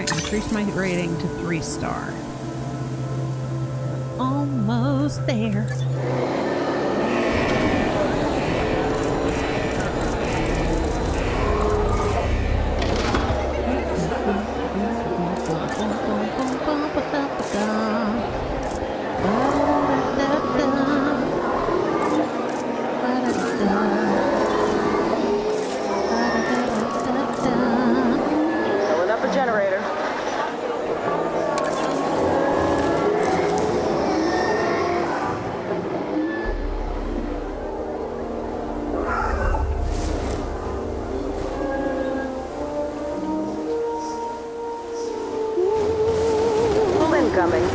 Alright, increase my rating to 3-star. Almost there. Filling up a generator. Full incoming.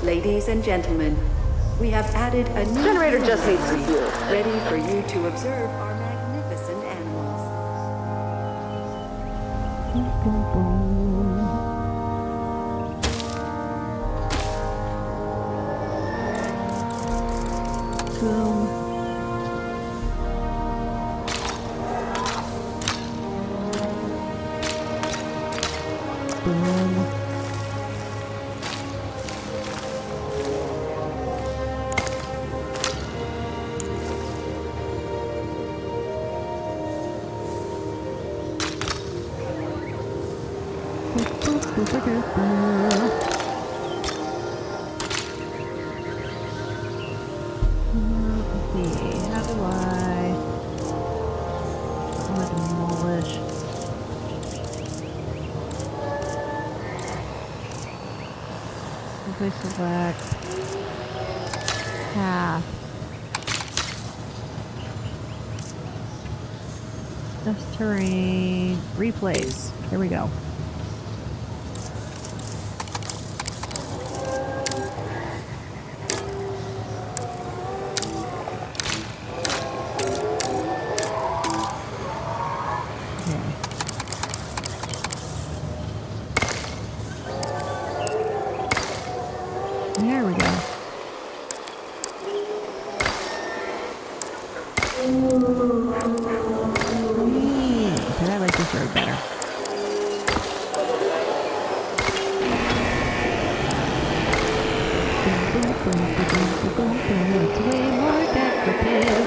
Ladies and gentlemen, we have added a new Generator just needs some fuel. ready for you to observe our magnificent animals. Boom. Boom. Let's see, how do I want to demolish? If I select path, test terrain, replace. Here we go. There we go. But I like this road better. It's way more decorative.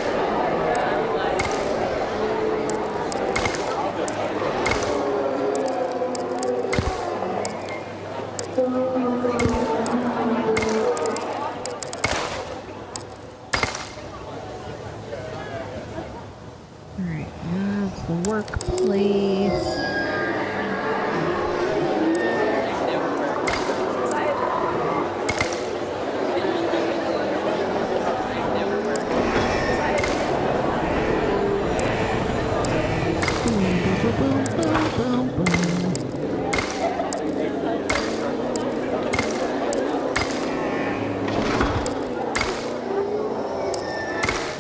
Alright, that's the workplace. Boom, boom, boom, boom, boom.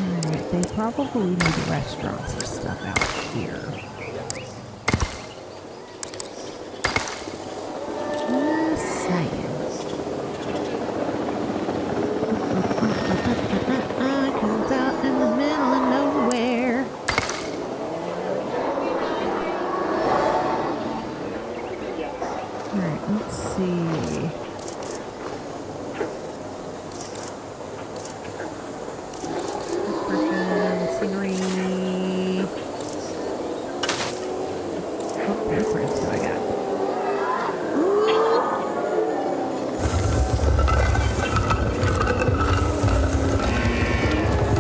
Alright, they probably need restaurants and stuff out here. Just saying. Comes out in the middle of nowhere. Alright, let's see. This person Blueprints do I got?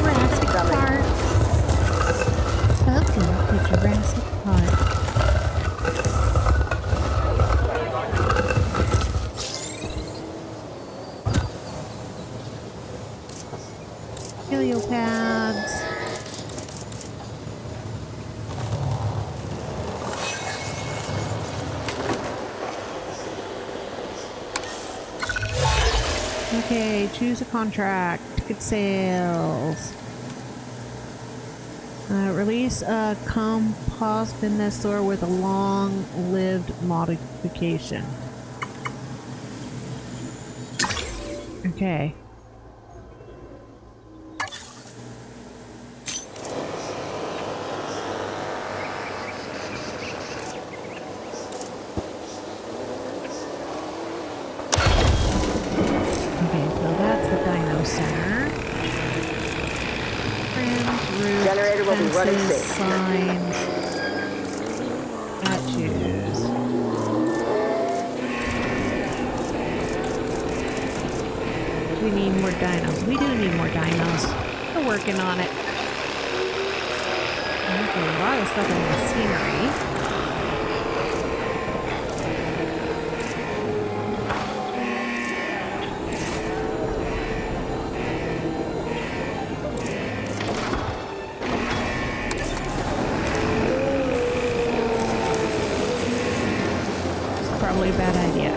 Jurassic Park. Welcome to Jurassic Park. Heliopads. Okay, choose a contract. Ticket sales. Release a compost dinosaur with a long-lived modification. Okay. Generator will be running safe. Signs. Statues. We need more dinos. We do need more dinos. We're working on it. Okay, a lot of stuff in the scenery. Probably a bad idea.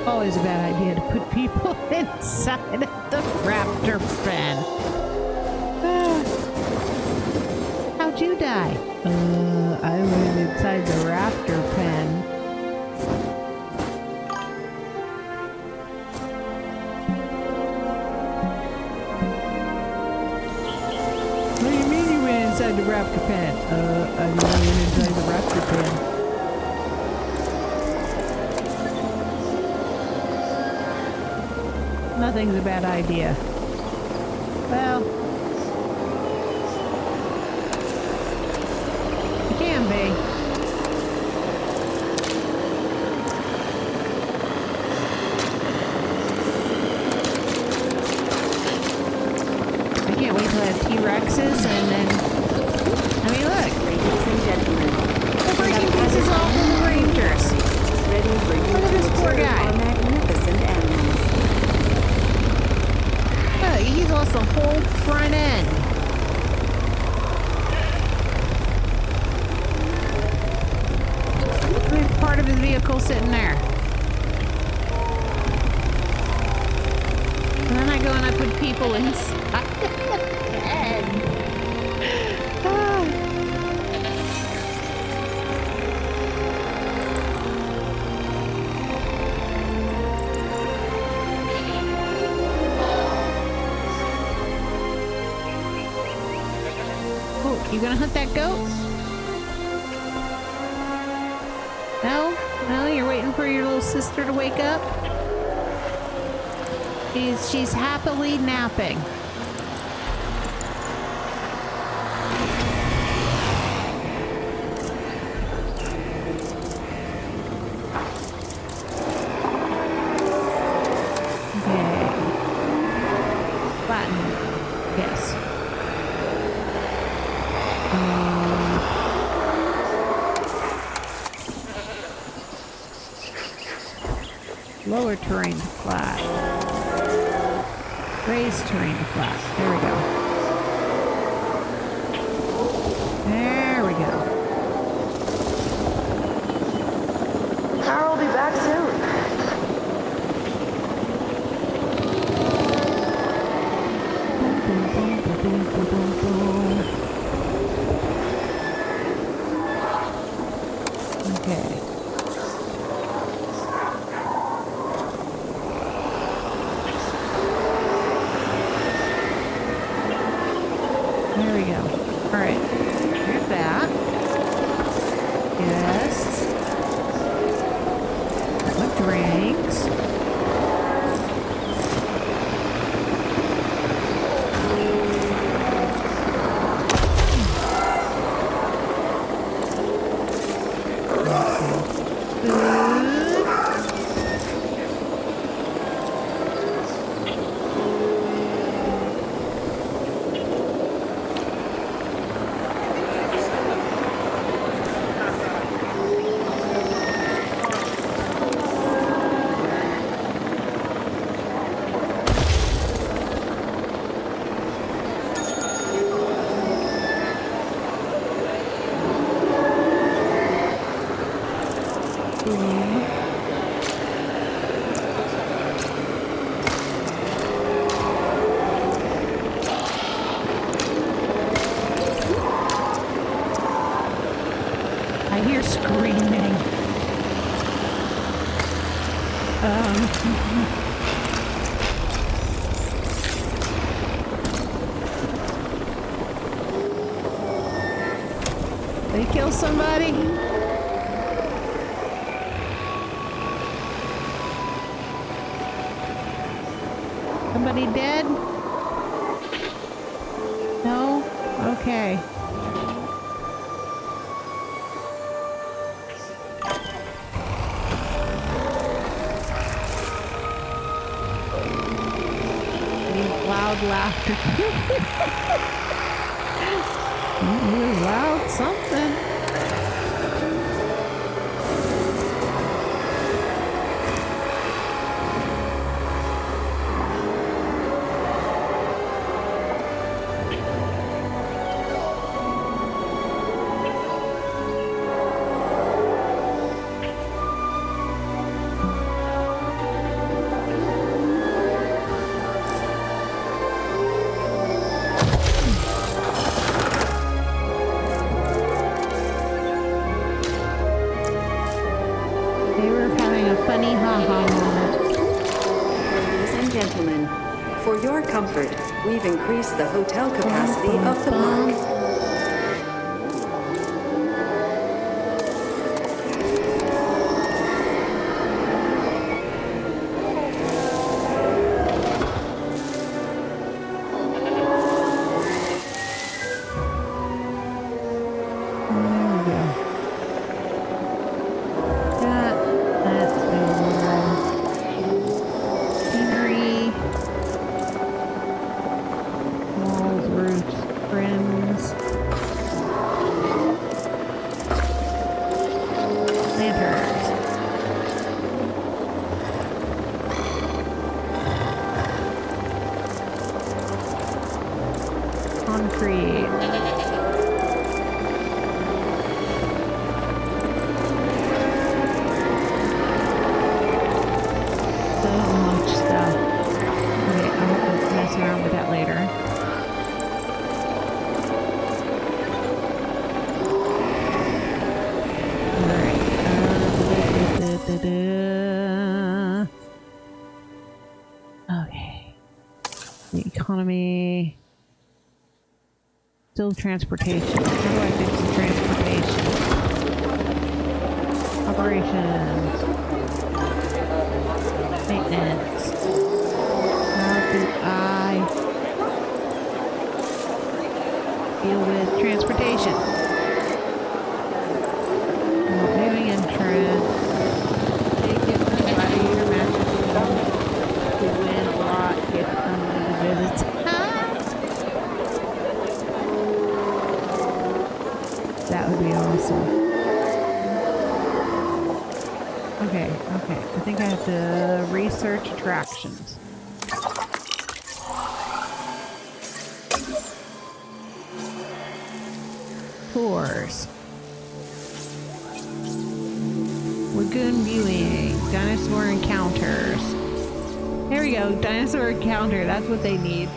Always a bad idea to put people inside of the raptor pen. How'd you die? I was inside the raptor pen. What do you mean you went inside the raptor pen? I went inside the raptor pen. Nothing's a bad idea. Well, it can be. I can't wait till I have T-Rexes and then... I mean, look. Ladies and gentlemen, We're breaking pieces off of the Rangers. ready for you Look at to this poor observe guy. our magnificent animals. Look, he's lost the whole front end. There's part of his vehicle sitting there. And then I go and I put people inside the pen. Oh, you gonna hunt that goat? No? No, you're waiting for your little sister to wake up? She's happily napping. Okay. Button. Yes. Lower terrain to flat. Raise terrain to flat. There we go. There we go. Power will be back soon. Okay. There we go. All right. Here's that. Yes. What drinks? They kill somebody? Somebody dead? No? Okay. Loud laughter. Loud something. For your comfort, we've increased the hotel capacity of the park. Economy. Still transportation. How do I fix the transportation? Operations. Maintenance. How do I deal with transportation? Moving entrance. Take it from your matches. To win a lot. Get visits. That would be awesome. Okay. I think I have to research attractions. Tours. Lagoon viewing. Dinosaur encounters. There we go, dinosaur encounter, that's what they need.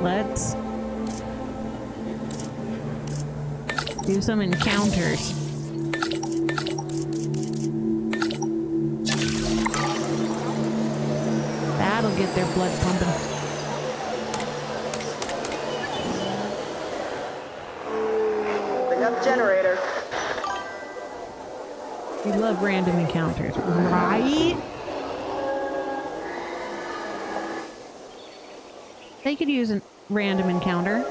Let's do some encounters. That'll get their blood pumping. Generator. We love random encounters, right? They could use a random encounter.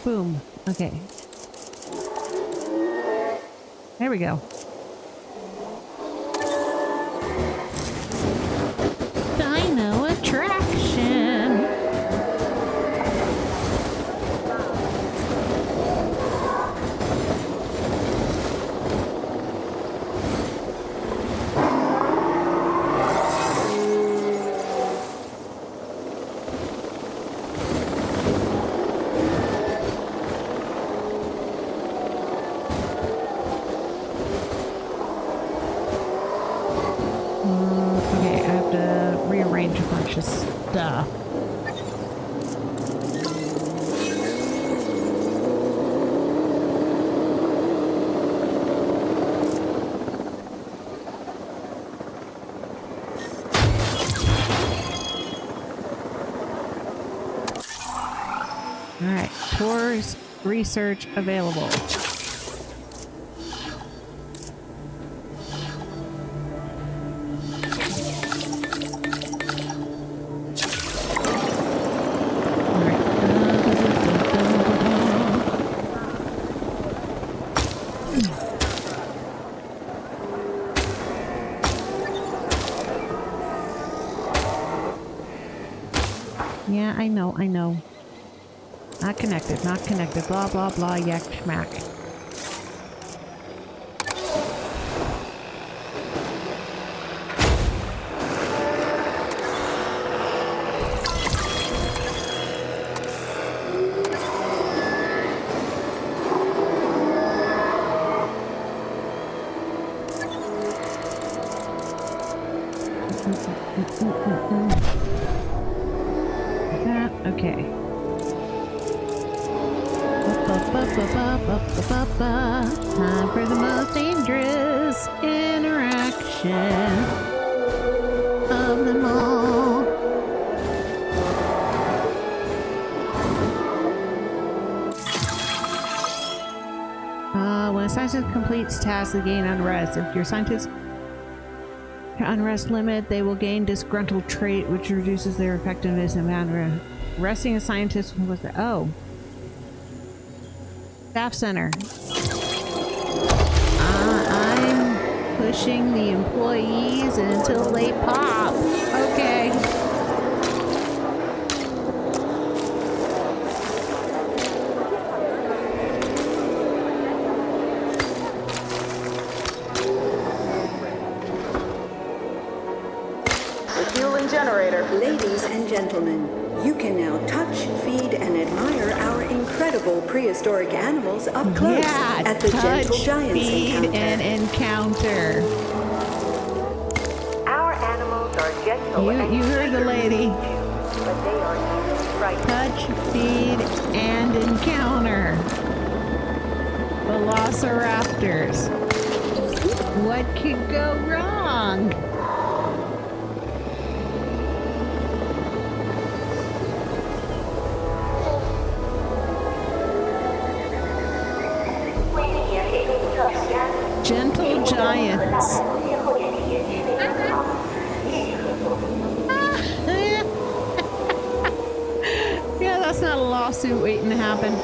Boom. Okay. There we go. of stuff. Alright, tours, research available. Yeah, I know. Not connected, blah, blah, blah, yak, schmack. Okay. Time for the most dangerous interaction of them all. When a scientist completes tasks, they gain unrest. If your scientist unrest limit, they will gain disgruntled trait, which reduces their effectiveness and unrest. Resting a scientist was the staff center. I'm pushing the employees until they pop. Okay. Refueling generator. Ladies and gentlemen, you can now touch, feed, and admire our incredible prehistoric animals up close at the touch, Gentle Giants feed, encounter. and encounter. Our animals are gentle. You heard the lady. But they are easily frightened. Touch, feed, and encounter. Velociraptors. What could go wrong? Gentle giants. Yeah, that's not a lawsuit waiting to happen.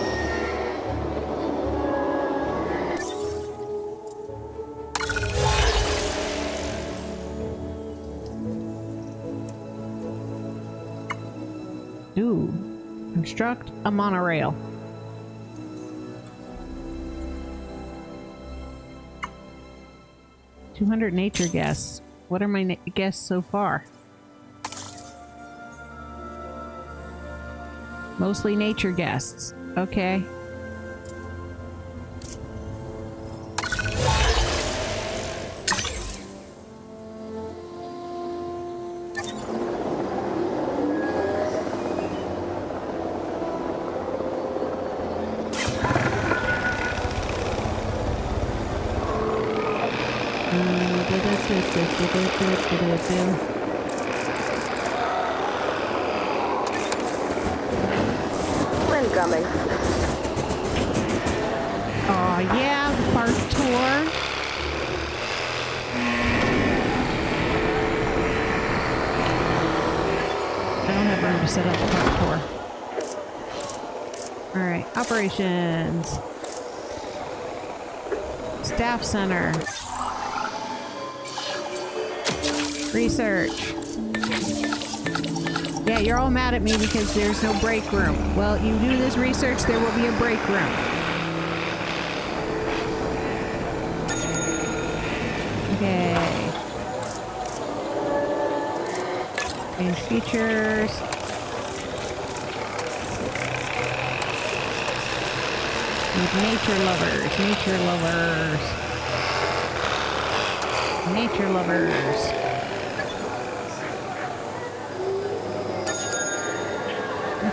Ooh, construct a monorail. 200 nature guests. What are my guests so far? Mostly nature guests. Okay. Incoming. Oh yeah, the park tour. I don't have room to set up a park tour. Alright, operations. Staff center. Research. Yeah, you're all mad at me because there's no break room. Well, you do this research, there will be a break room. Okay. Change features. Nature lovers. Nature lovers. Nature lovers.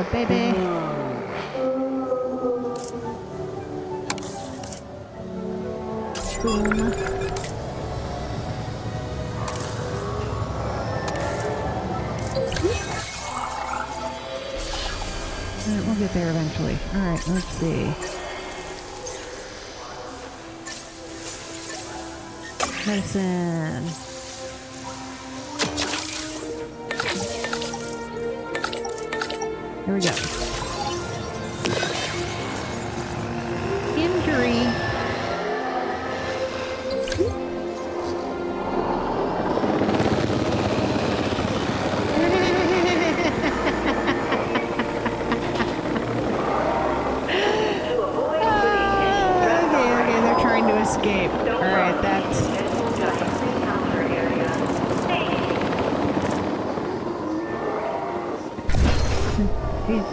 the baby. Boom. Alright, we'll get there eventually. Alright, let's see. Medicine. Here we go. Injury. Okay, they're trying to escape. Alright, that's...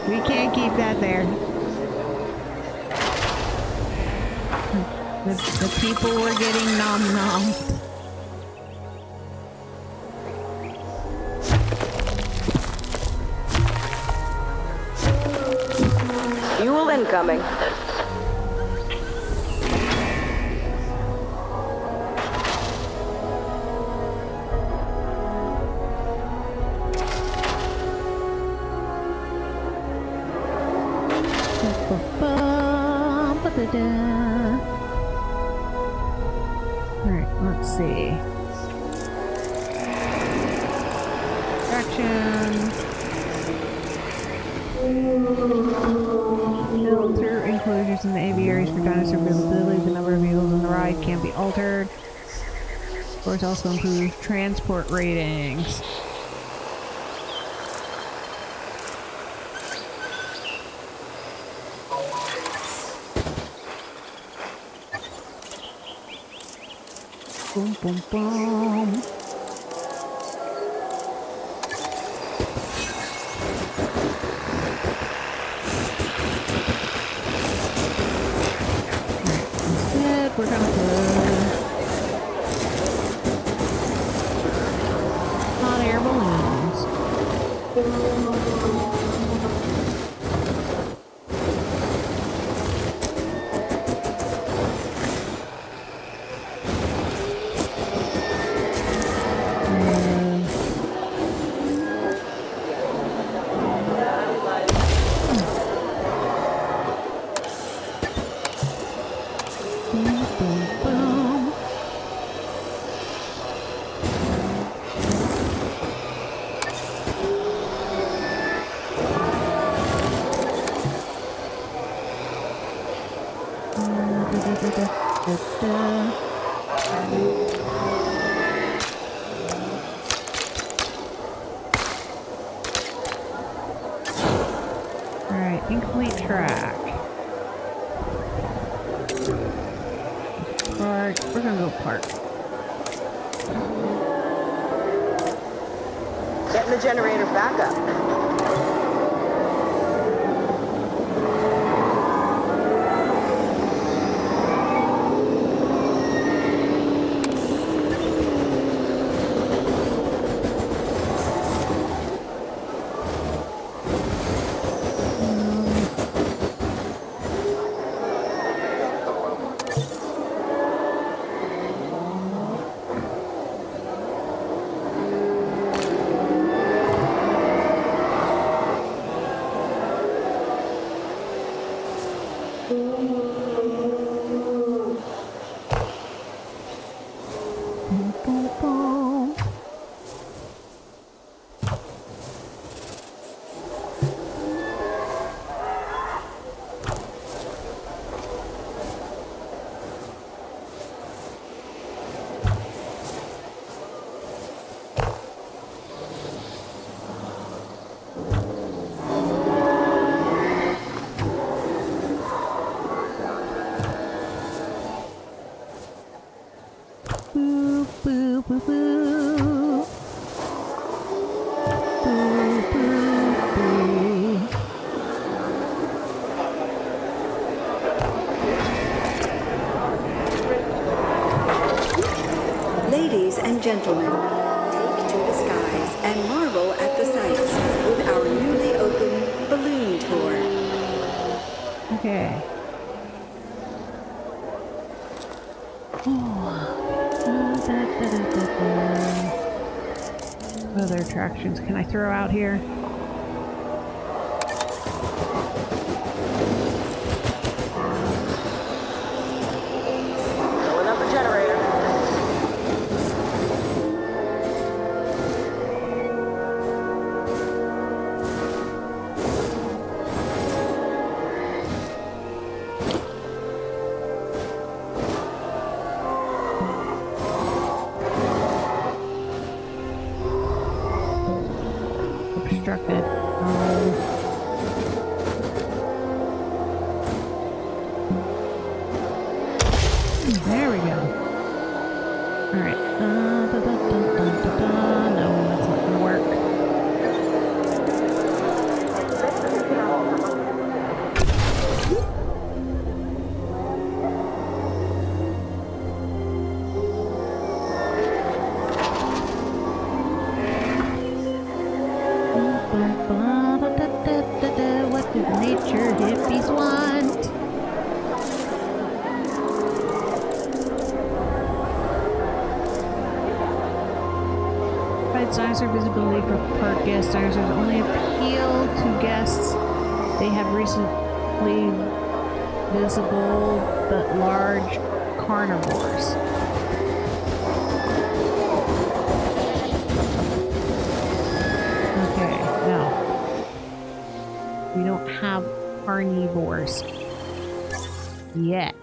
We can't keep that there. The people were getting nom-nom. Fuel incoming. Alright, let's see. Directions. Filter enclosures in the aviaries for dinosaur visibility. The number of vehicles on the ride can be altered. Of course, also improve transport ratings. Boom, boom, boom. Instead, we're gonna put hot air balloons. Alright, incomplete track. Park. We're gonna go park. Getting the generator back up. Ladies and gentlemen, take to the skies and marvel at the sights with our newly opened balloon Okay. Other attractions can I throw out here? Filling up the generator. Obstructed. There we go. Alright. No, that's not gonna work. What do nature hippies want? Provide dinosaur visibility for park guests. Dinosaurs only appeal to guests. They have recently visible but large carnivores. Okay, no. We don't have carnivores yet.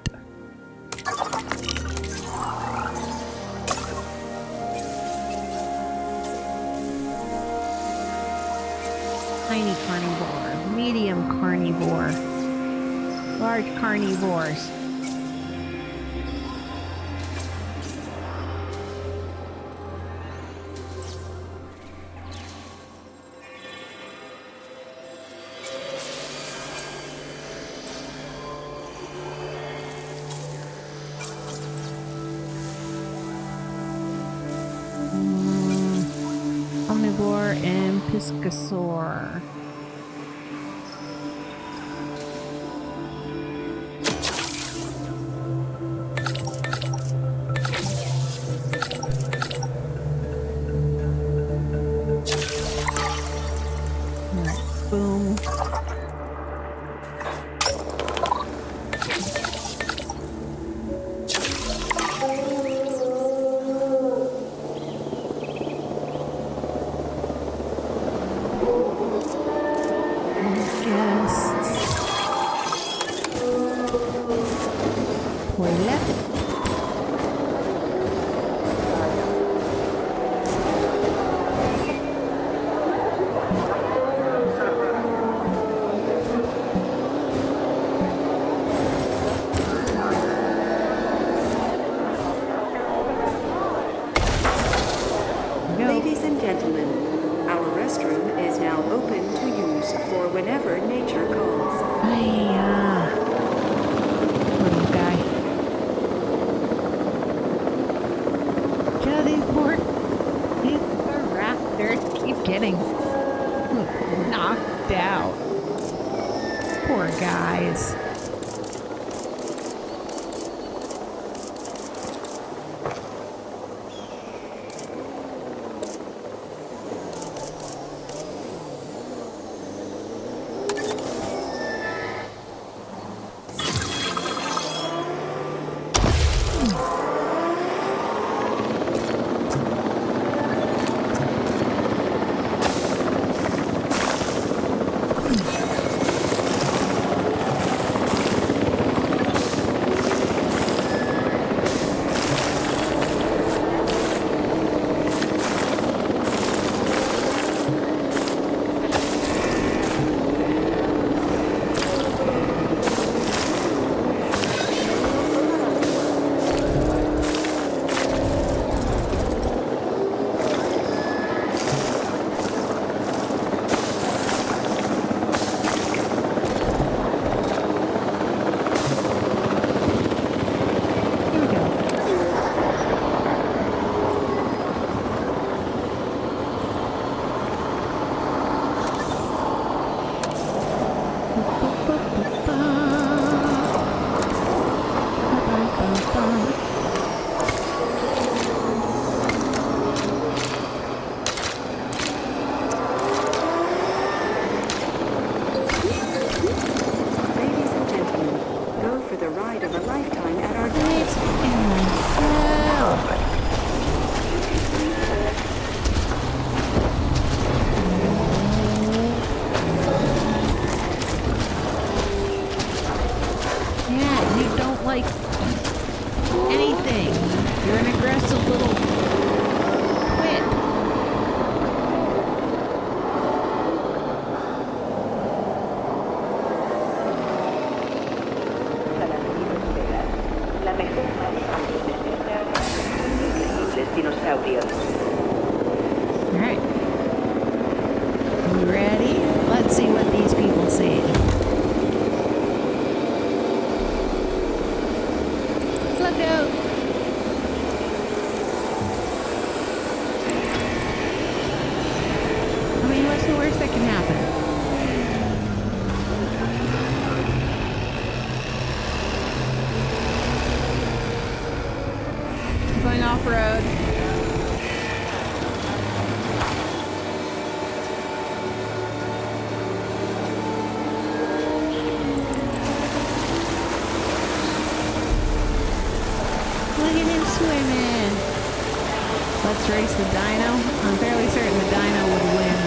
Tiny carnivore, medium carnivore, large carnivores. Omnivore and Piscosaur. Alright, boom. Ladies and gentlemen, our restroom is now open to use for whenever nature calls. Little guy. Yeah, these raptors keep getting knocked out. Poor guys. the dino? I'm fairly certain the dino would win.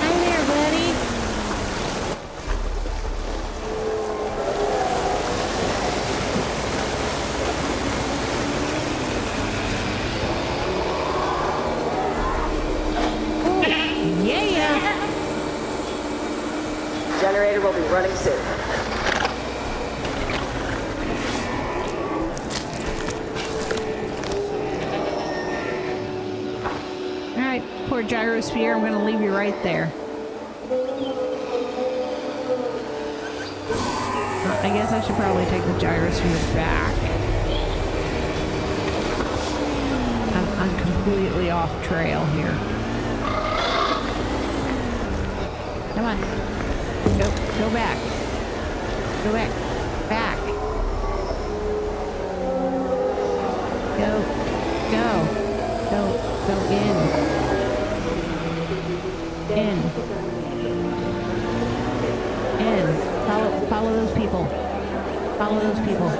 Hi there, buddy. Generator will be running soon. Alright, poor gyrosphere, I'm gonna leave you right there. I guess I should probably take the gyrosphere back. I'm completely off trail here. Come on. Go back. Go back. Back. Go in. Follow those people. Follow those people.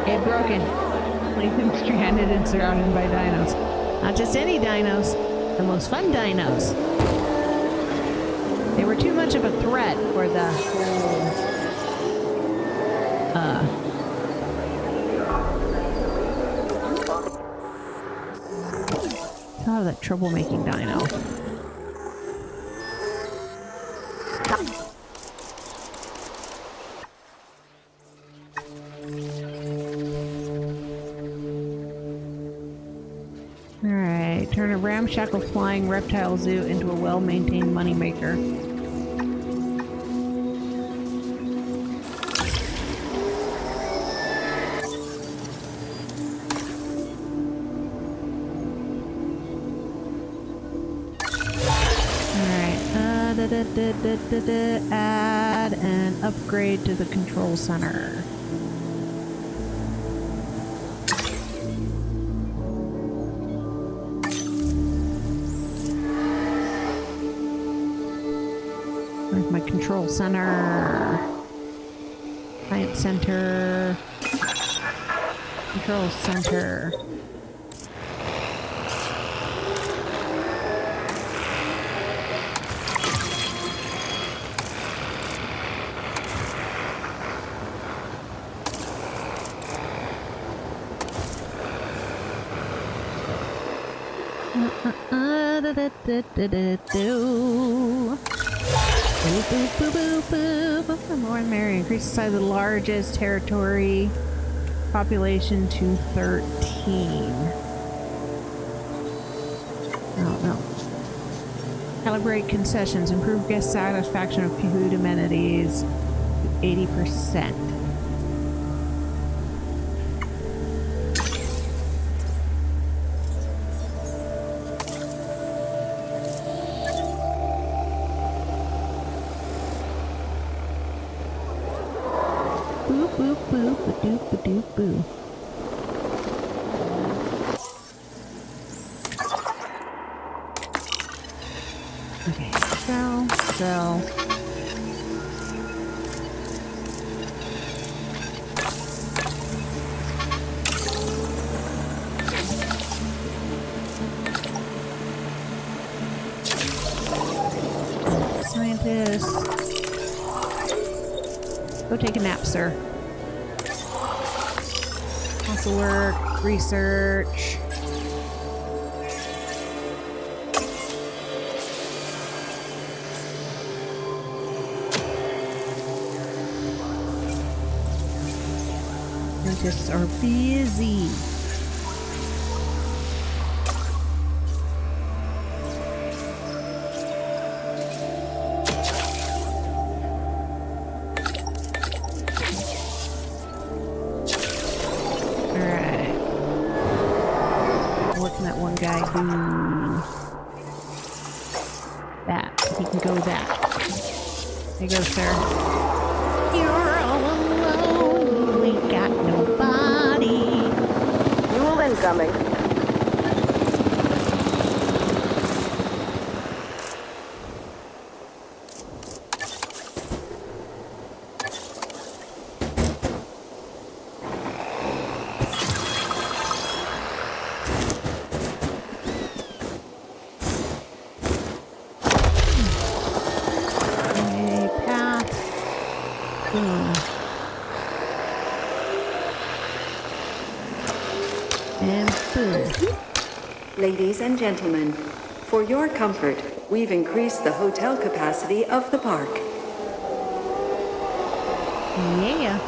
Get broken. Leave them stranded and surrounded by dinos. Not just any dinos. The most fun dinos. They were too much of a threat for the oh, that troublemaking dino. Alright, turn a ramshackle flying reptile zoo into a well-maintained moneymaker. Add an upgrade to the control center. Where's my control center? Client center. Control center. More and merry. Increase the size of the largest territory. Population to 13. Oh no. Calibrate concessions. Improve guest satisfaction of food amenities to 80%. Boo. Okay, sell. Scientist. Go take a nap, sir. Work, research. Scientists are busy. He can go that. There you go, sir. You're all alone. We got nobody. Fuel incoming. Boom. And boom. Ladies and gentlemen, for your comfort, we've increased the hotel capacity of the park. Yeah.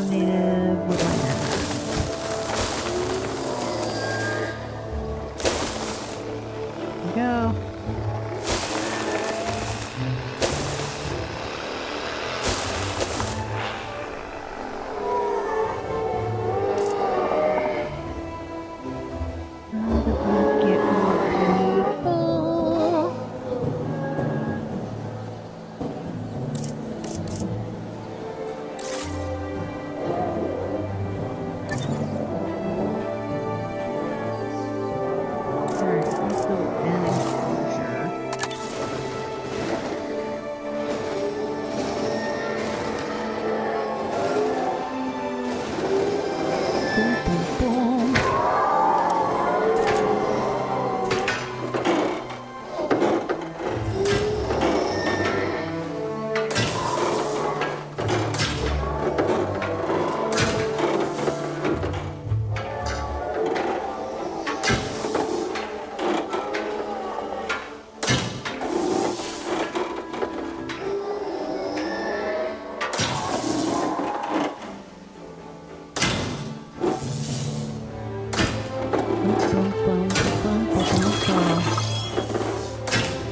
Native woodliner. There we go. Get more people. Alright, let's go in enclosure. Boom, boom, boom.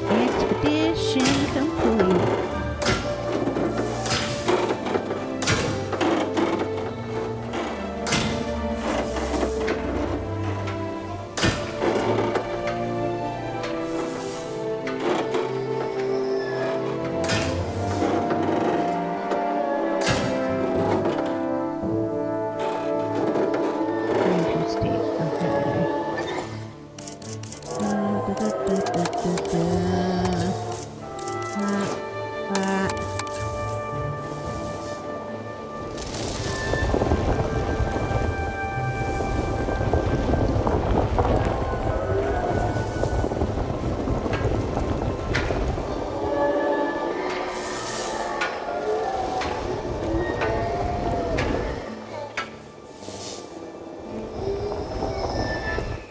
Expedition complete. Interesting. Okay.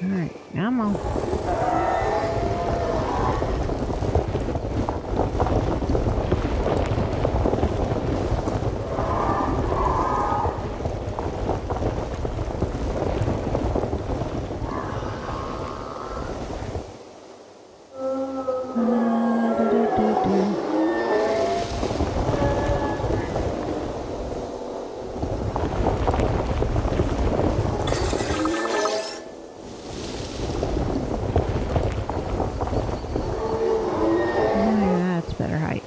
Alright, come on. That's better height.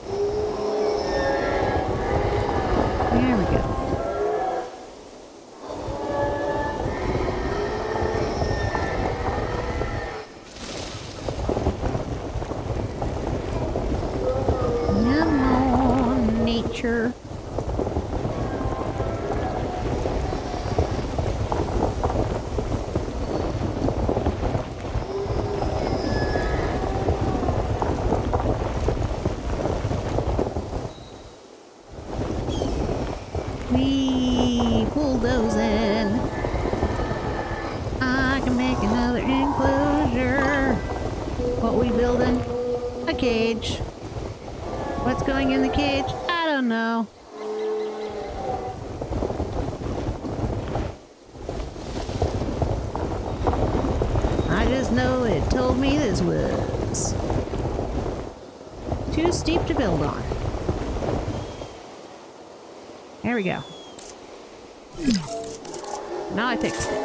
There we go. Come on, nature. We bulldozing. I can make another enclosure. What we building? A cage. What's going in the cage? I don't know. I just know it told me this was too steep to build on. There we go. Now I fixed it.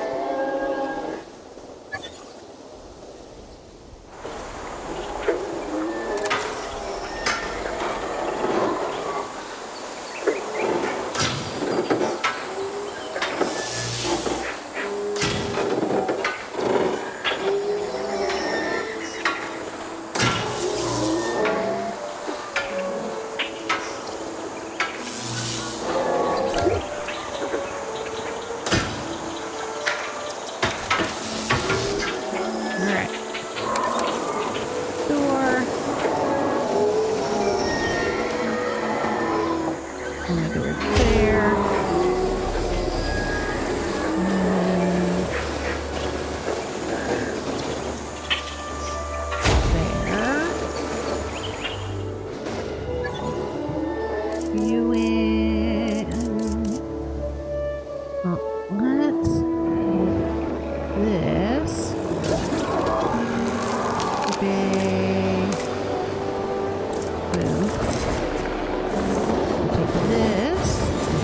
Boom. We'll take this.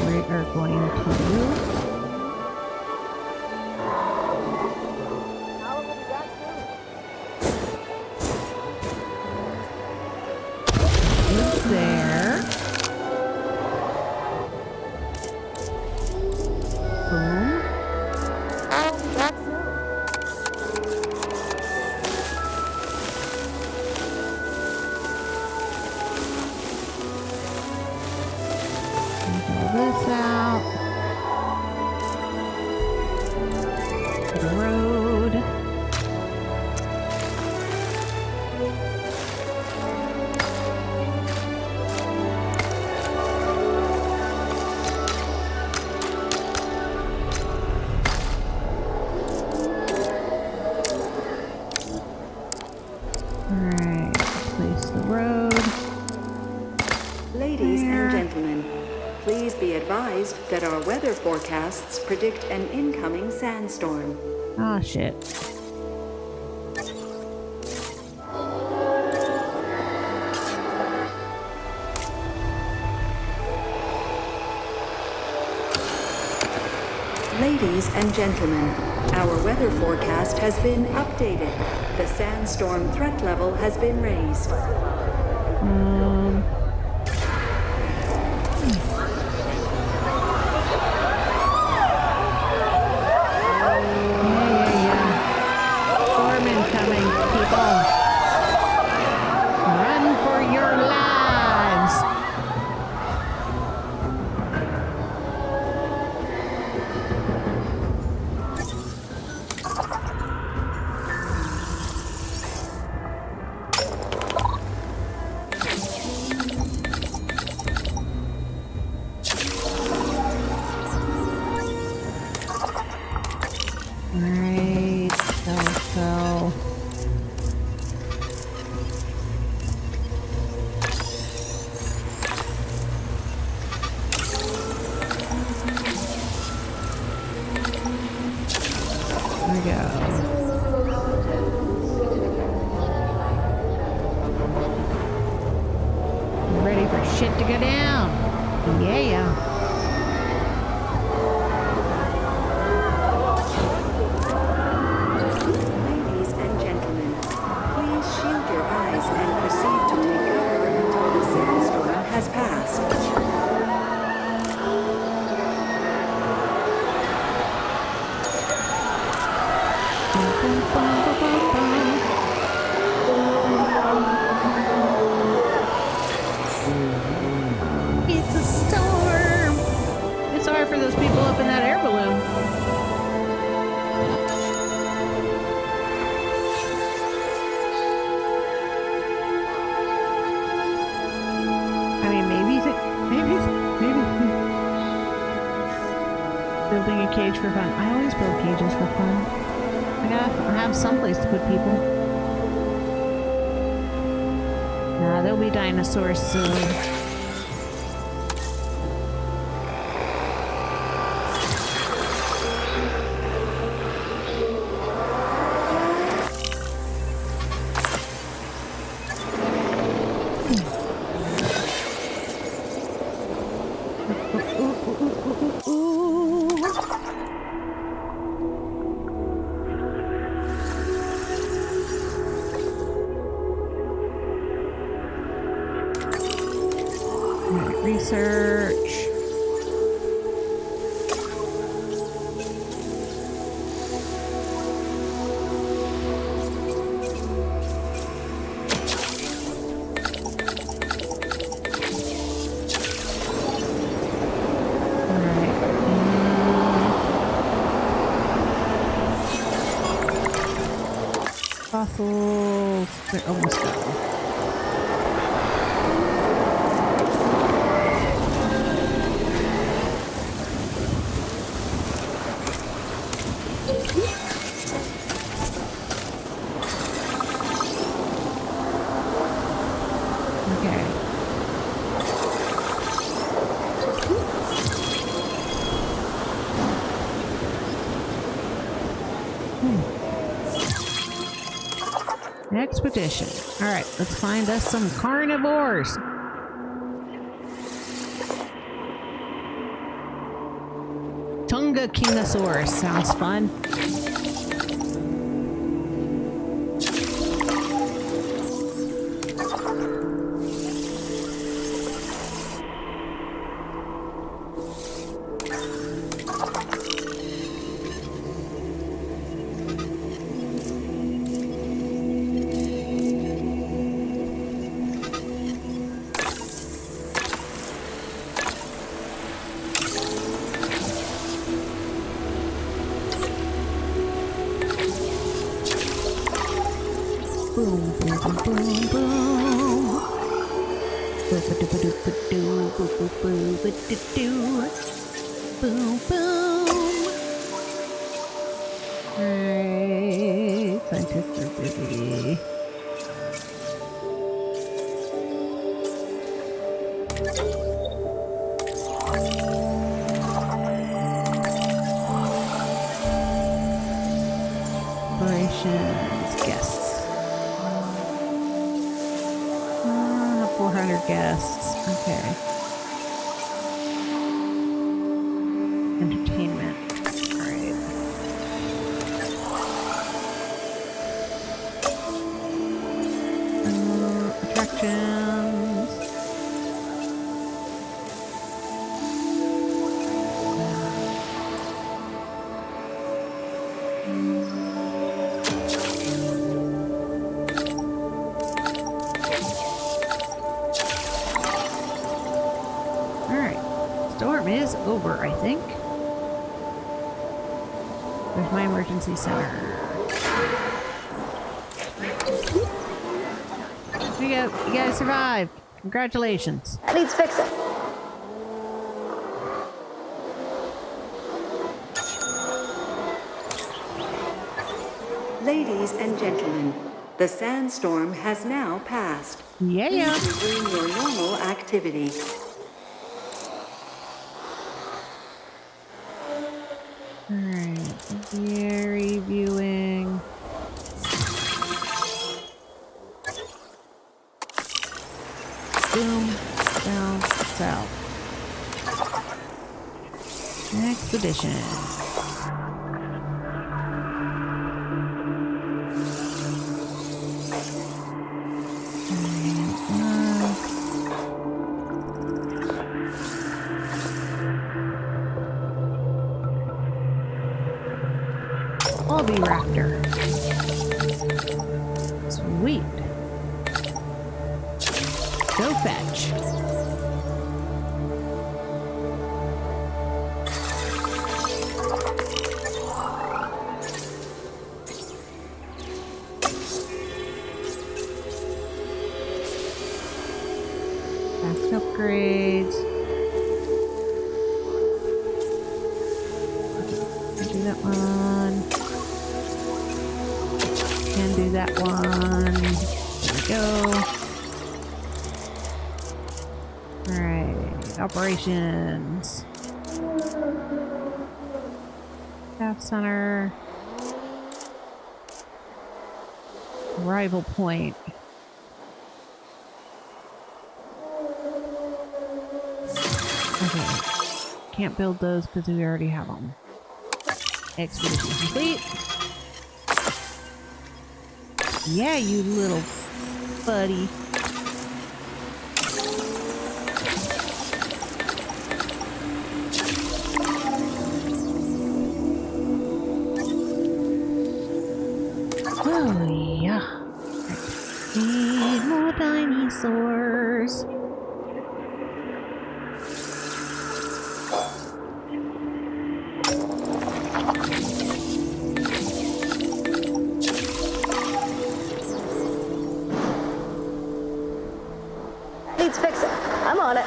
We are going to there. Boom. Pull this out. To the road. Alright, place the road. Ladies There. and gentlemen, please be advised that our weather forecasts predict an incoming sandstorm. Oh shit. Ladies and gentlemen, our weather forecast has been updated. The sandstorm threat level has been raised. Storm incoming, people. Run for your lives. Alright, so. There we go. Ready for shit to go down. Yeah. Ladies and gentlemen, please shield your eyes and proceed to take cover until the sandstorm has passed. It's a storm. It's hard for those people up in that air balloon. I mean, maybe building a cage for fun. I always build cages for fun. I gotta have someplace to put people. Nah, there'll be dinosaurs soon. Research. Fossils. They're almost gone. expedition. Alright, let's find us some carnivores. Tunga Kingosaurus sounds fun. Boom, boom, boom, boom, boom. Boop-a-doop-a-doop-a-doo, boop-a-boop-a-doo. Boom, boom. Alright, scientists are busy. Operations, guests. 400 guests. Okay. Entertainment. Alright. Attractions. Storm is over, I think. There's my emergency center. There you go. You guys survived. Congratulations. That needs fixing. Ladies and gentlemen, the sandstorm has now passed. Yeah. Please resume your normal activity. Alright. Very viewing. Boom. Down. South. Expedition. Raptor. Sweet. Go fetch. Fast upgrades. Do that one. Can do that one. There we go. Alright, operations. Staff center. Arrival point. Okay. Can't build those because we already have them. Expedition complete. Yeah, you little buddy. Oh, yeah. Need more dinosaurs. Needs fixing. I'm on it.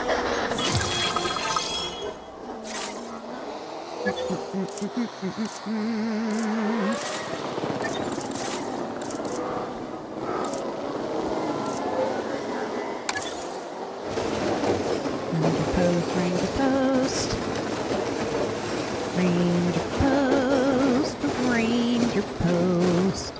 Ranger post. Ranger post. Ranger post.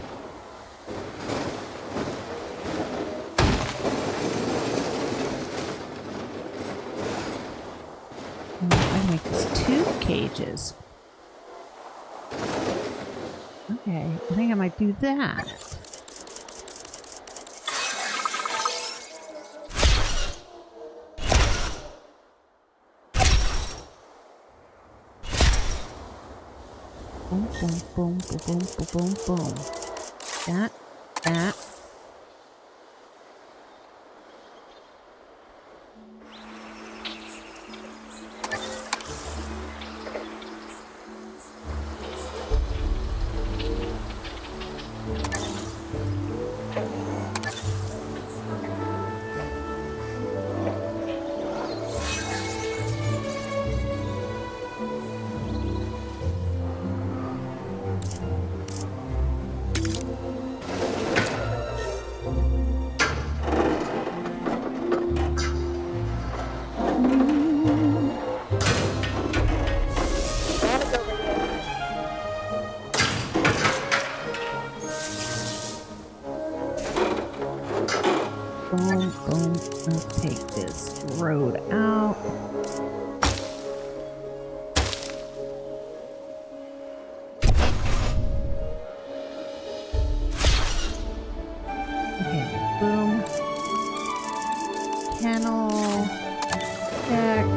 cages. Okay, I think I might do that. Boom, boom, boom, boom, boom, boom, boom. That. Boom, boom. Let's take this road out. Okay, boom. Kennel. Deck.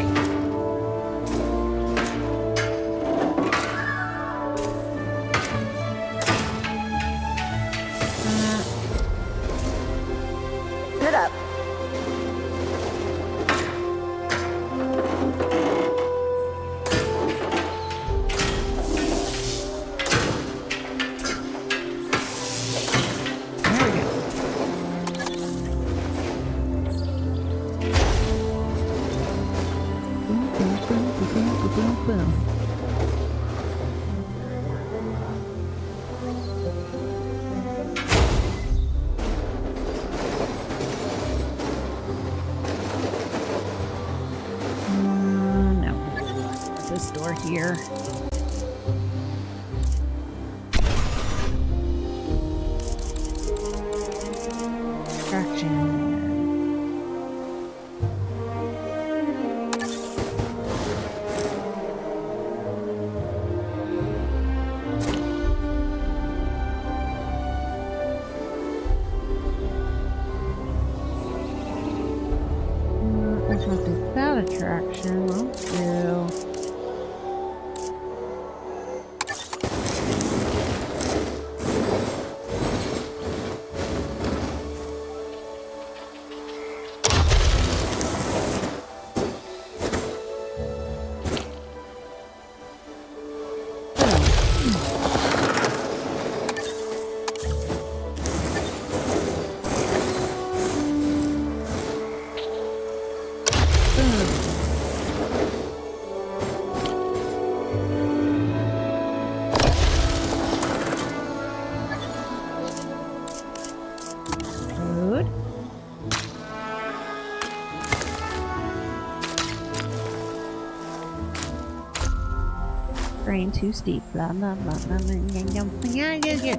Sit up. There we go. Boom, boom, boom, boom, boom, boom, boom. No. This door here. Traction. Let's not do that attraction. Let's do. Good. Train too steep. Blah blah blah blah blah. Yeah.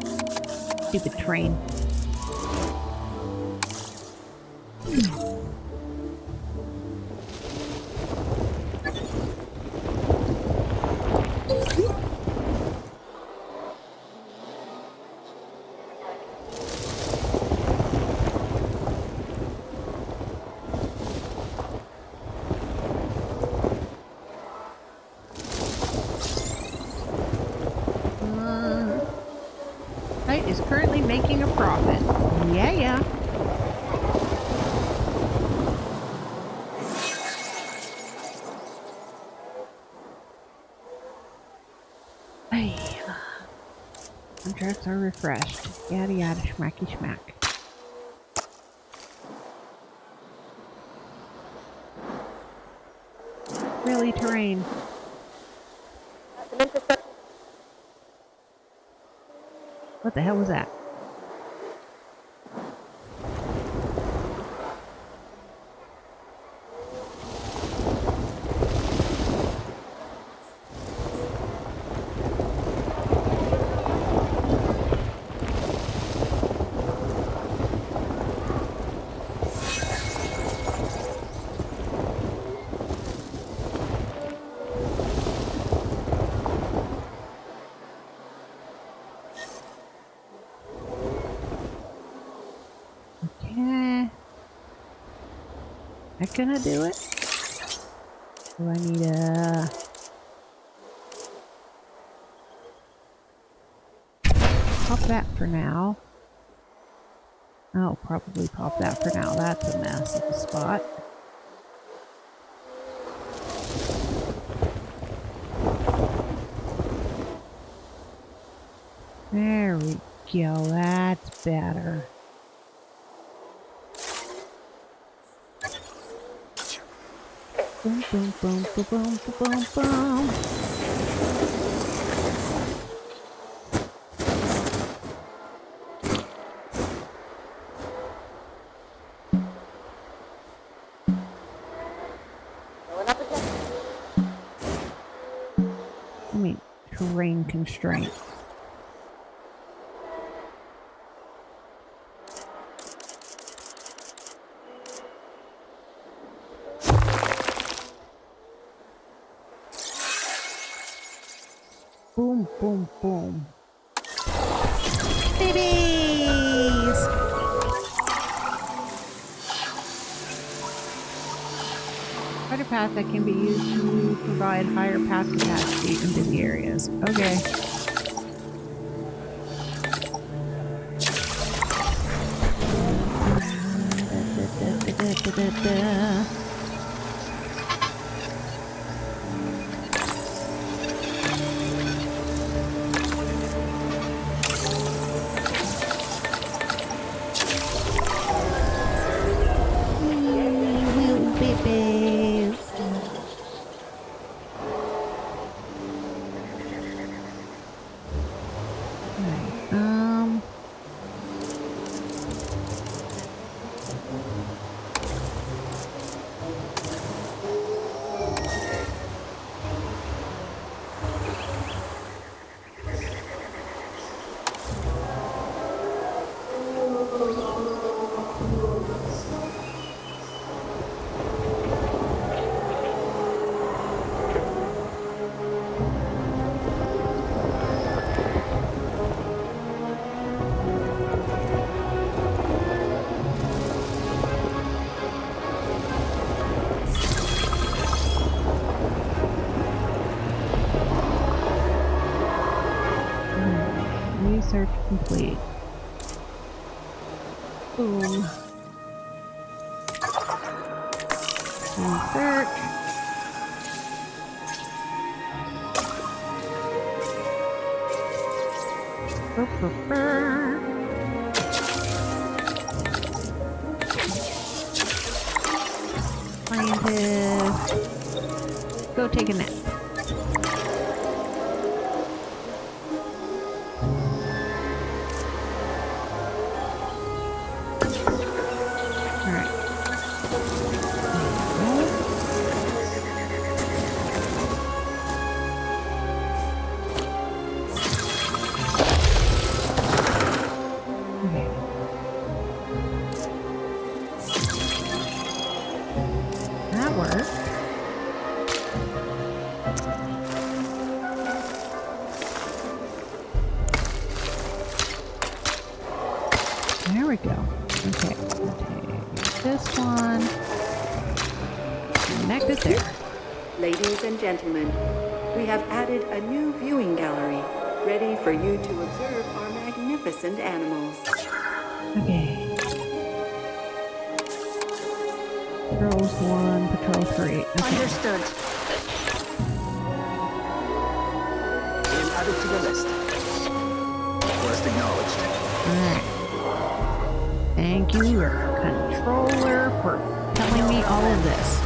Stupid train. Site is currently making a profit. Yeah. Hey. Contracts are refreshed. Yada yada schmacky schmack. Really, terrain. What the hell was that? that gonna do it? Do I need a... Pop that for now. Oh, probably pop that for now. That's a mess of a spot. There we go. That's better. Boom, boom, boom, boom, boom, boom, boom. I mean, terrain constraint. Boom, boom, boom. Babies! Quite a path that can be used to provide higher path capacity in busy areas. Okay. Research complete. Boom. Research. Scientist. Go take a nap. There we go. Okay, take this one. Connect it there. Ladies and gentlemen, we have added a new viewing gallery, ready for you to observe our magnificent animals. Okay. Patrols 1, patrol 3. Okay. Understood. Name added to the list. Quest acknowledged. Alright. Thank you, your controller, for telling me all of this.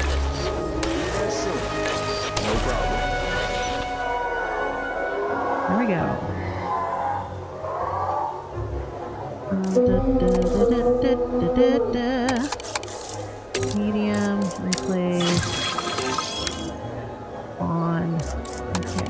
Yes, sir. No problem. There we go. Medium, replace. On. Okay.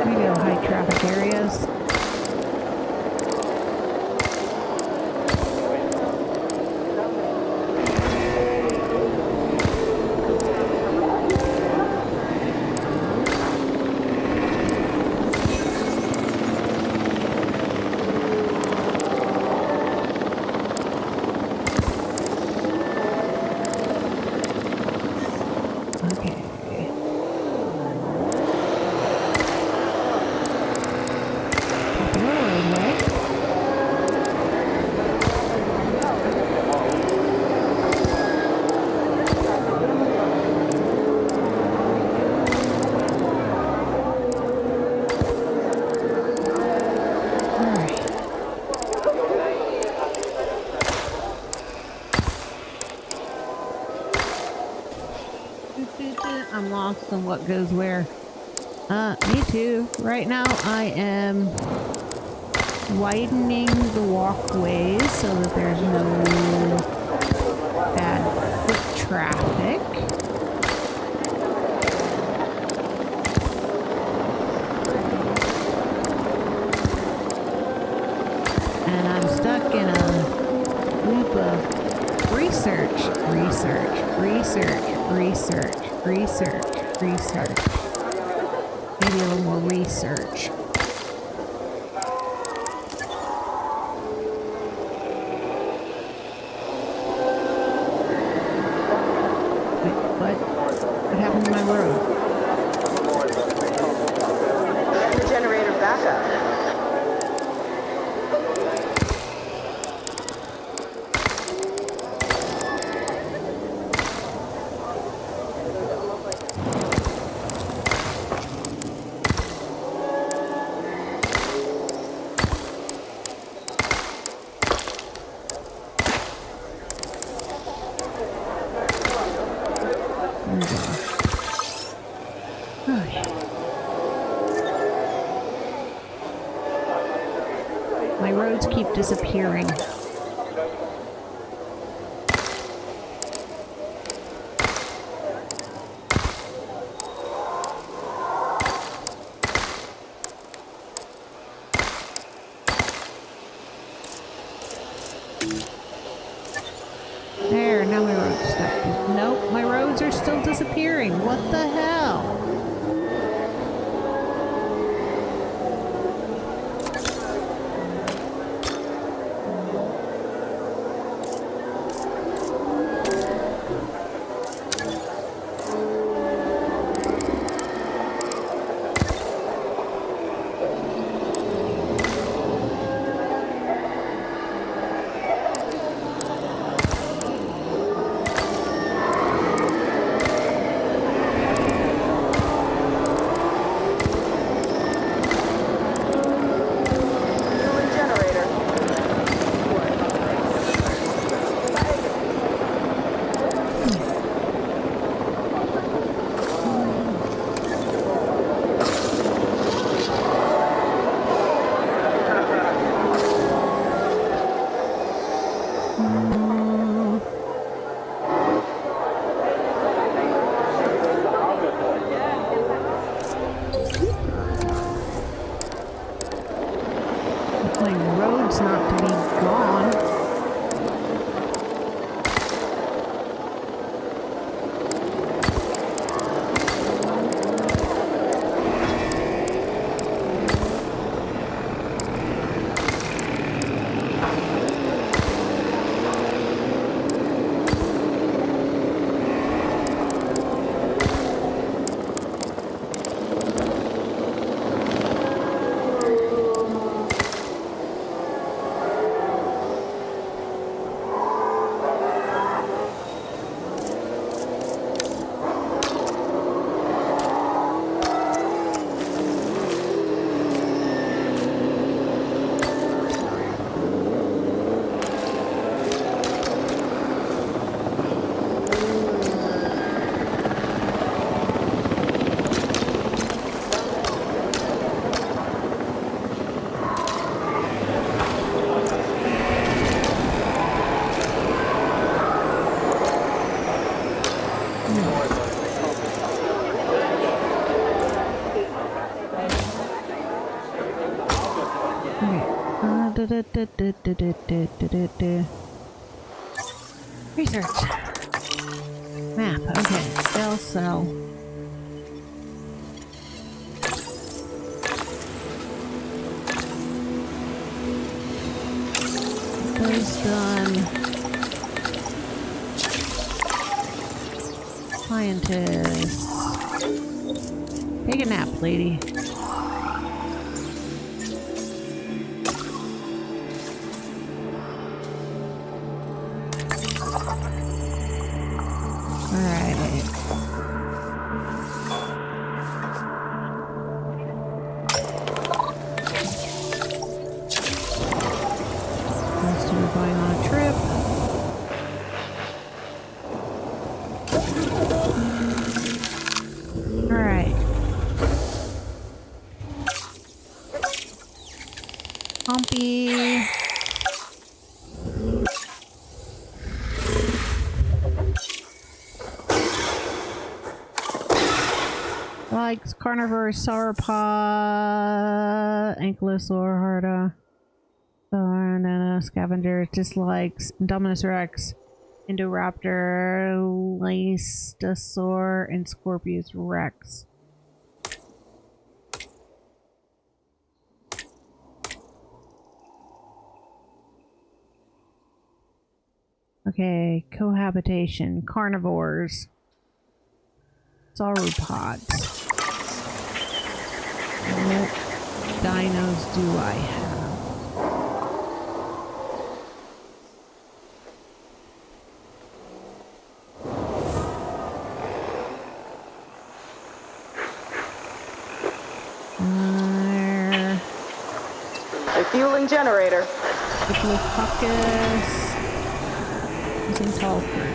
Maybe high traffic areas. on what goes where. Me too. Right now I am widening the walkways so that there's no bad foot traffic. And I'm stuck in a loop of research. Maybe a little more research. Wait, what? What happened to my road? The generator backup. My roads keep disappearing. There, now my road's stuck. Nope, my roads are still disappearing. What the hell? My road's not to be gone. Research. Map. Okay. Sell. Those done. Scientists. Take a nap, lady. Chibi. Likes carnivore, sauropod, ankylosaur, harda, scavenger. Dislikes Indominus Rex, Indoraptor, Leistosaur, and Scorpius Rex. Okay, cohabitation, carnivores, sauropods. What dinos do I have? Refueling generator. Diplodocus. Using tall fruit.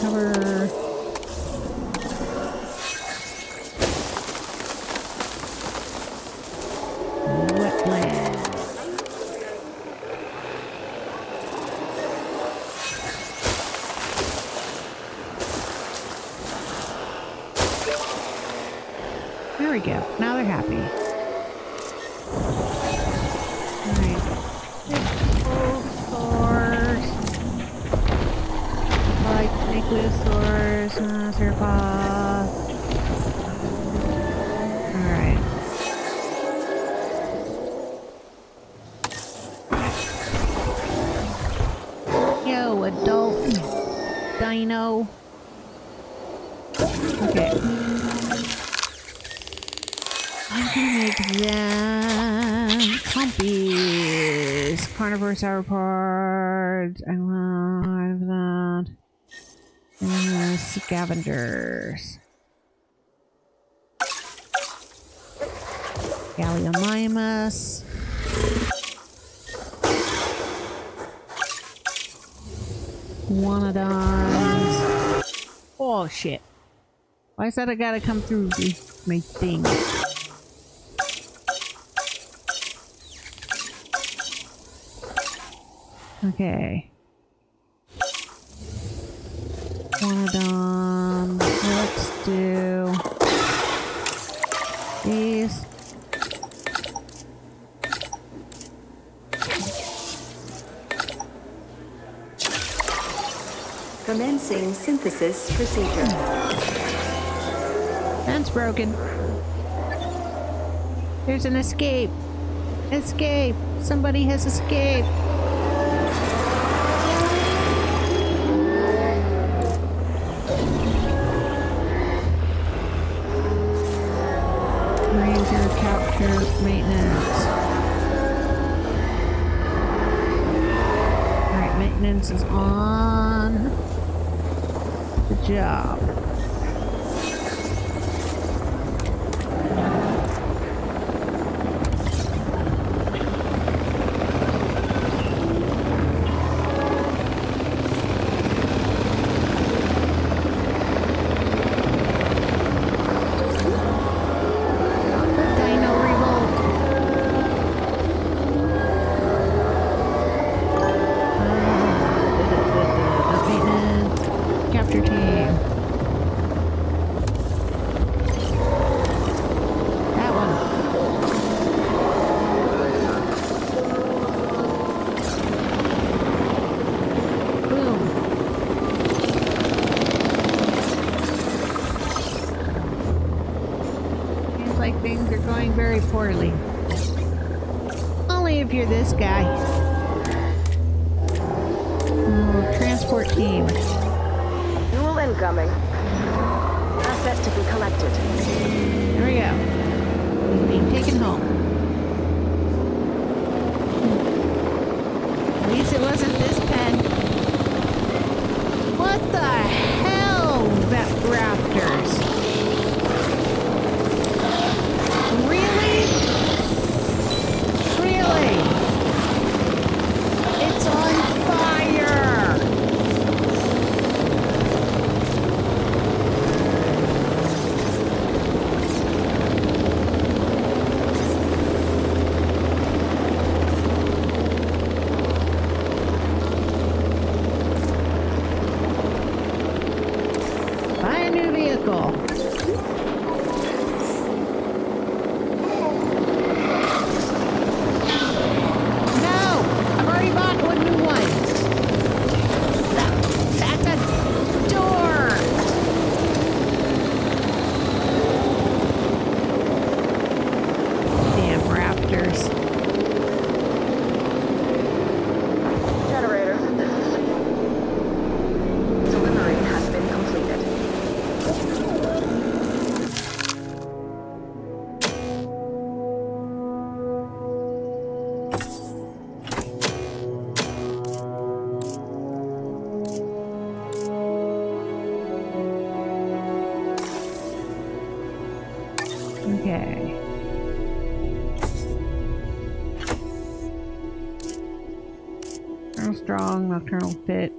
Cover. Wetland. There we go. Now they're happy. Alright. Like ankylosaurs, sauropods. Alright. Yo, adult dino. Okay. I'm gonna make them compies. Carnivore sauropods. I love that. And scavengers. Galliomimus. Wanodons. Oh shit. Why is that I gotta come through my thing? Okay. Wanodon. Let's do these. Commencing synthesis procedure. Fence broken. There's an escape. Escape. Somebody has escaped. Ranger capture maintenance. Alright, maintenance is on the job. going very poorly. Only if you're this guy. Oh, transport team. Fuel incoming. Asset to be collected. There we go. He's being taken home. At least it wasn't this pen. What the hell, Vet Raptors? Really? Really? It's on fire! Buy a new vehicle. No! I've already bought one new one. That's a door! Damn raptors. Generator. Delivery has been completed. Okay. Nocturnal strong, nocturnal fit.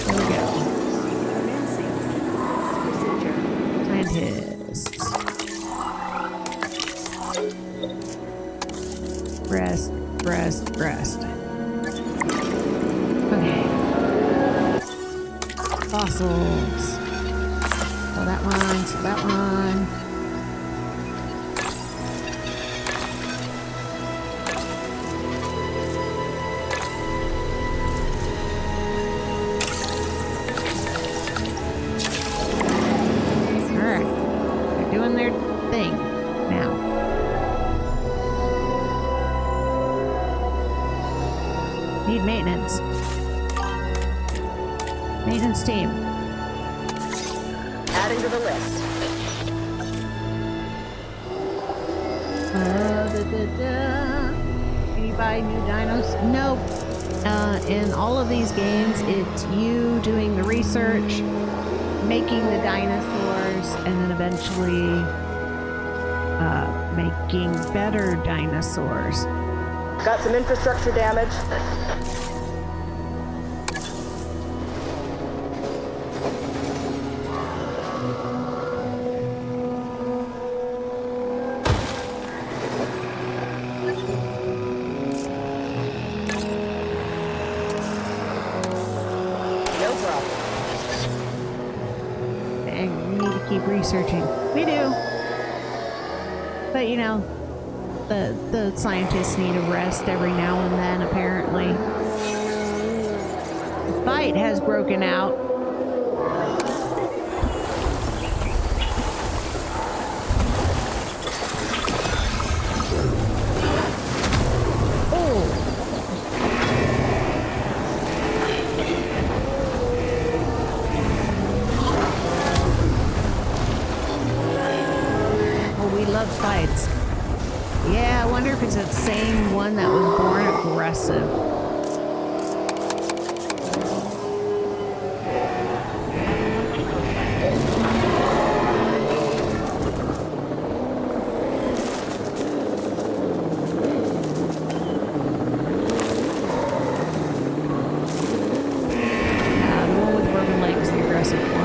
There we go. Scientists. Rest, rest, rest. Okay. Fossils. So that one, so that one. Alright. They're doing their thing now. Need maintenance. Maintenance team. Adding to the list. Can you buy new dinos? Nope. In all of these games, it's you doing the research, making the dinosaurs, and then eventually making better dinosaurs. Got some infrastructure damage. No problem. And we need to keep researching. We do. But you know, the scientists need a rest every now and then, apparently. The fight has broken out. Fights. Yeah, I wonder if it's that same one that was born aggressive. Nah, the one with broken legs is the aggressive one.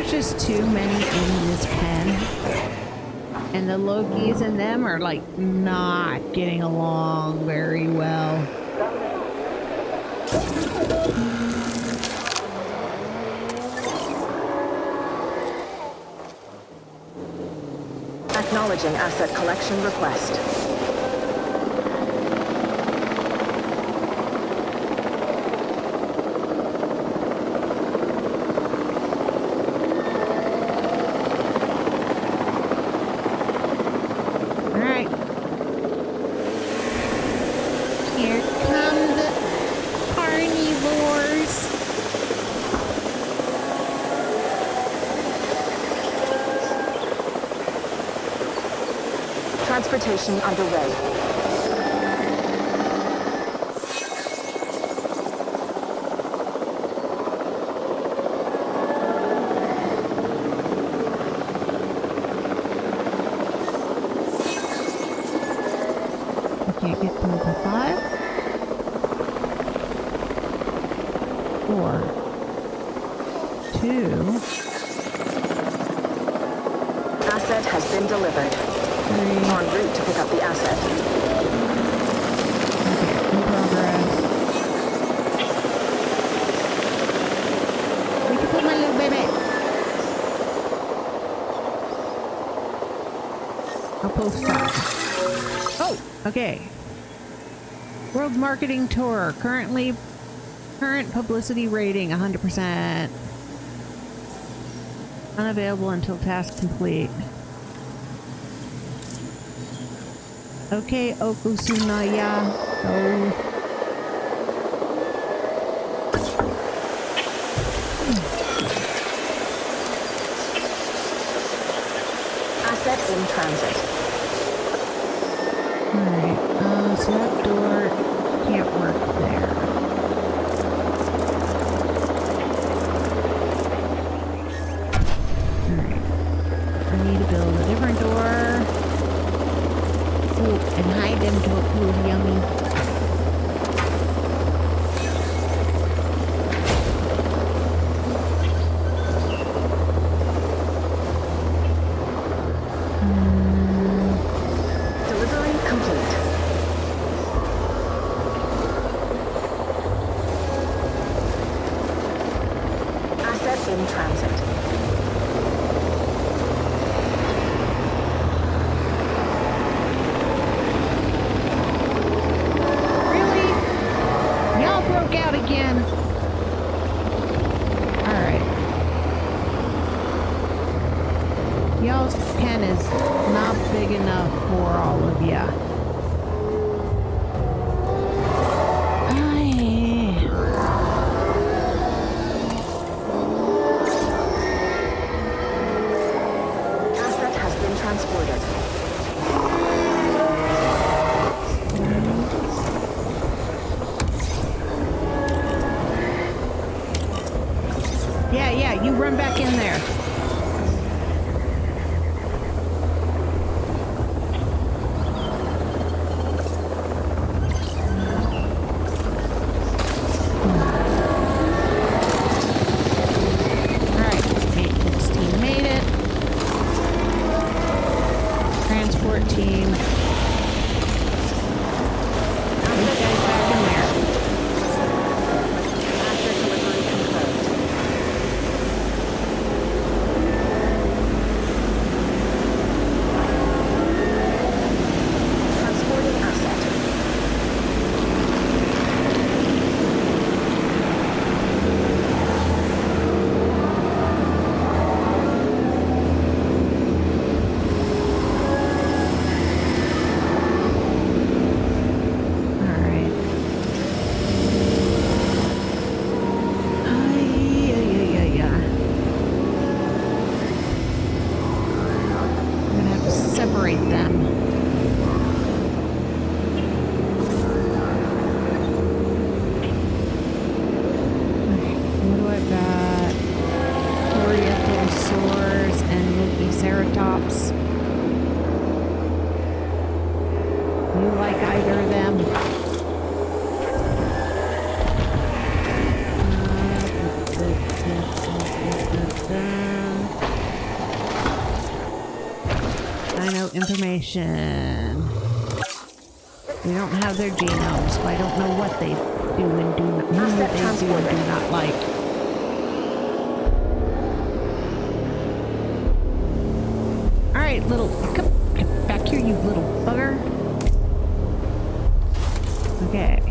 Just too many in this pen, And the Lokis and them are like not getting along very well. Acknowledging asset collection request. Transportation underway. I can't get to the 5. 4. 2. Asset has been delivered. 3. En route to pick up the asset. Okay, in progress. We can put my little baby. I'll post that. Oh, okay. World Marketing Tour. Current publicity rating 100%. Unavailable until task complete. Okay, Okusunaya. Oh. Asset in transit. Alright, so that door can't work there. Alright. I need to build a different door. And hide them to a pool, yummy. Delivery complete. Asset in transit. Out again. Alright. Y'all's pen is not big enough for all of ya. Asset has been transported. Yeah, you run back in there. Alright, 816 made it. Transport team. These guys back in there. Asset delivery confirmed. Transporting asset. Alright. I'm gonna have to separate them. Okay, what do I got? Orientalosaurs and Triceratops. You like either of them? dino information. We don't have their genomes, so I don't know what they do and do not, who they do and do not like. Alright, little, come back here, you little bugger. Okay.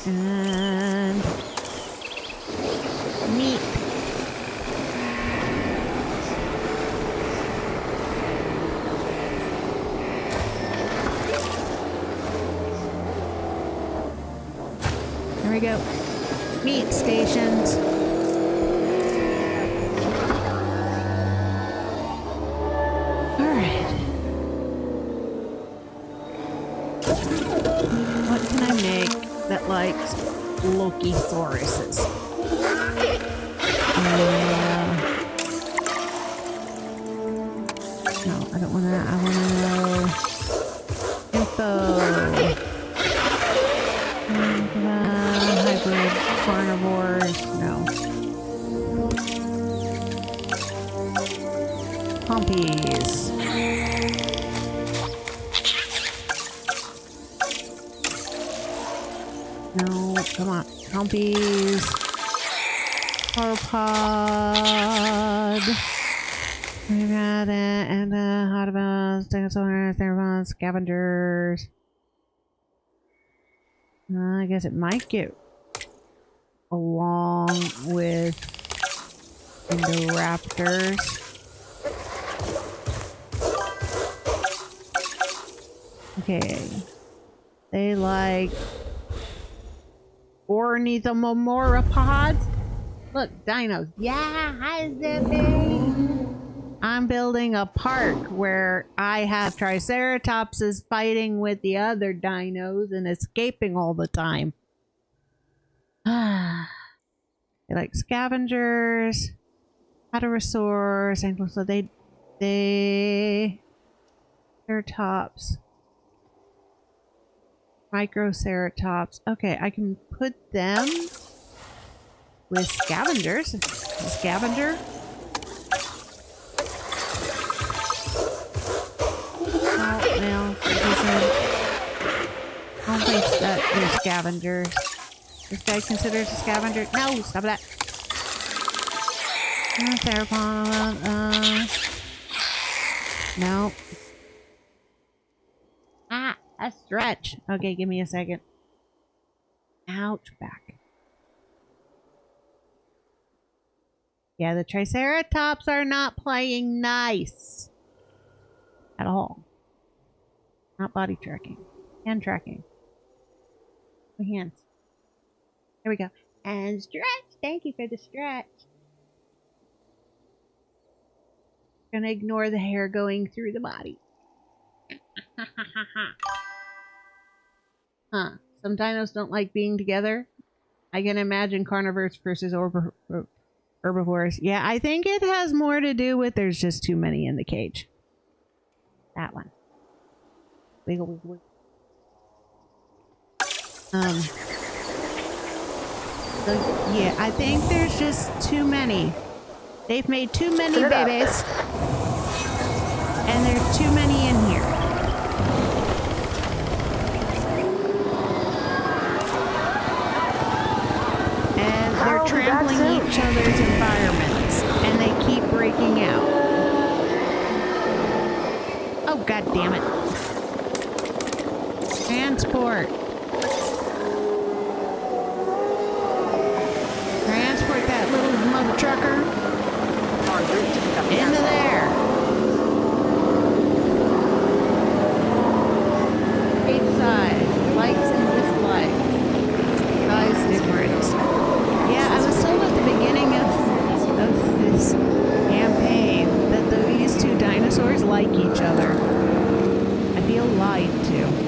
And meat. There we go. Meat stations. All right. What can I make that likes Lokisauruses? No, I don't want that. I want to know info. Hybrid carnivores. No. Pompies. No, come on. Pompies. Sauropod. We got it. And Hotbells, Stegosaurus, Theropods, Scavengers. I guess it might get along with Indoraptors. Okay. They like ornithomorphopods. Look, dinos. Yeah, how's that thing? I'm building a park where I have Triceratopses fighting with the other dinos and escaping all the time. They like scavengers, hadrosaurs, and so they Ceratops, Microceratops. Okay, I can put them with scavengers. A scavenger. Well, I'll place that they're scavengers. This guy considered a scavenger? No, stop that. Theropod, no. Ah, a stretch. Okay, give me a second. Ouch, back. Yeah, the Triceratops are not playing nice. At all. Not body tracking. Hand tracking. My hands. There we go. And stretch. Thank you for the stretch. Gonna ignore the hair going through the body. Huh. Some dinos don't like being together. I can imagine carnivores versus herbivores. Yeah, I think it has more to do with there's just too many in the cage. That one. Wiggle, wiggle, wiggle. So, yeah, I think there's just too many. They've made too many babies. And there's too many in here. And they're trampling each other's environments. And they keep breaking out. Oh, god damn it. Transport. Transport that little mother trucker. Into there. Each side. Likes and dislikes. Size difference. Yeah, I was told at the beginning of this campaign that these two dinosaurs like each other. I feel lied to.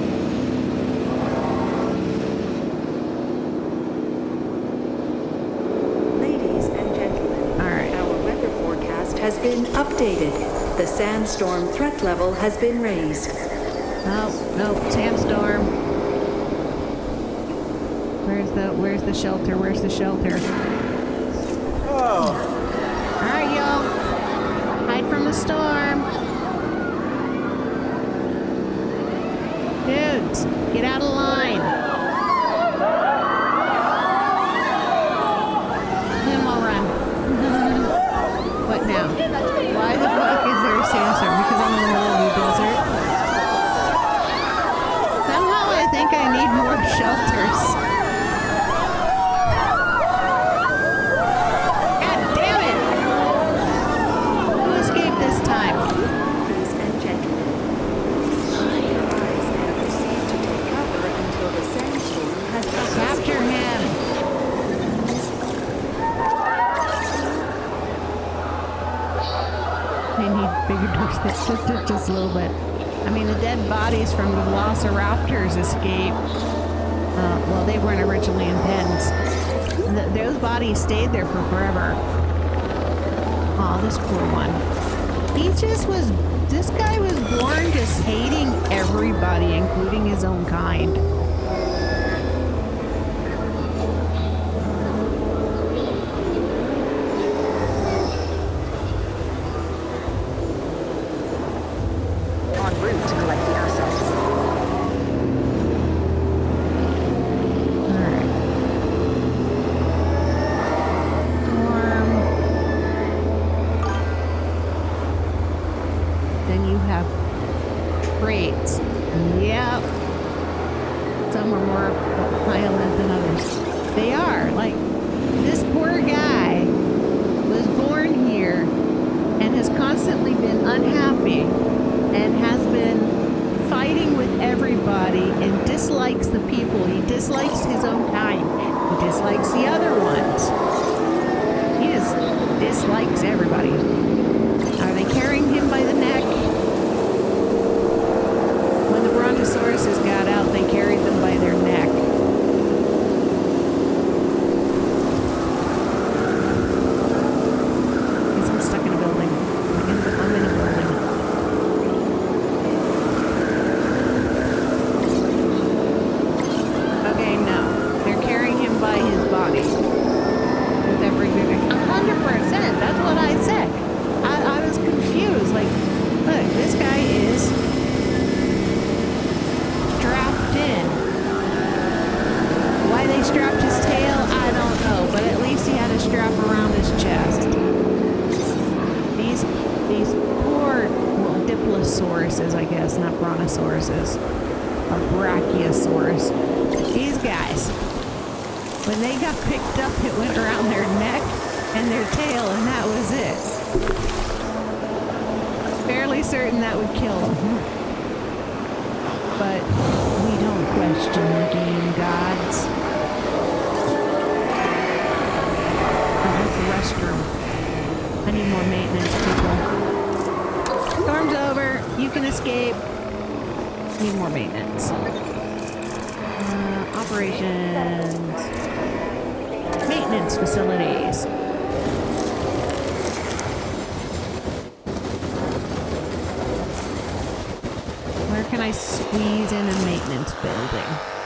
Has been updated. The sandstorm threat level has been raised. Oh, no, sandstorm. Where's the shelter? Where's the shelter? Oh. Alright, y'all. Hide from the storm. Dudes, get out of line. Then we'll run. What now? Why the fuck is there a sandstorm? Because I'm in the middle of the desert? Somehow I think I need more shelters. God damn it! Who escaped this time? Ladies and gentlemen, your eyes have proceed to take cover until the sandstorm has Capture him! They need bigger doors just a little bit. I mean, the dead bodies from the Velociraptors escaped. Well, they weren't originally in pens. Those bodies stayed there for forever. Oh, this poor one. This guy was born just hating everybody, including his own kind. Can I squeeze in a maintenance building?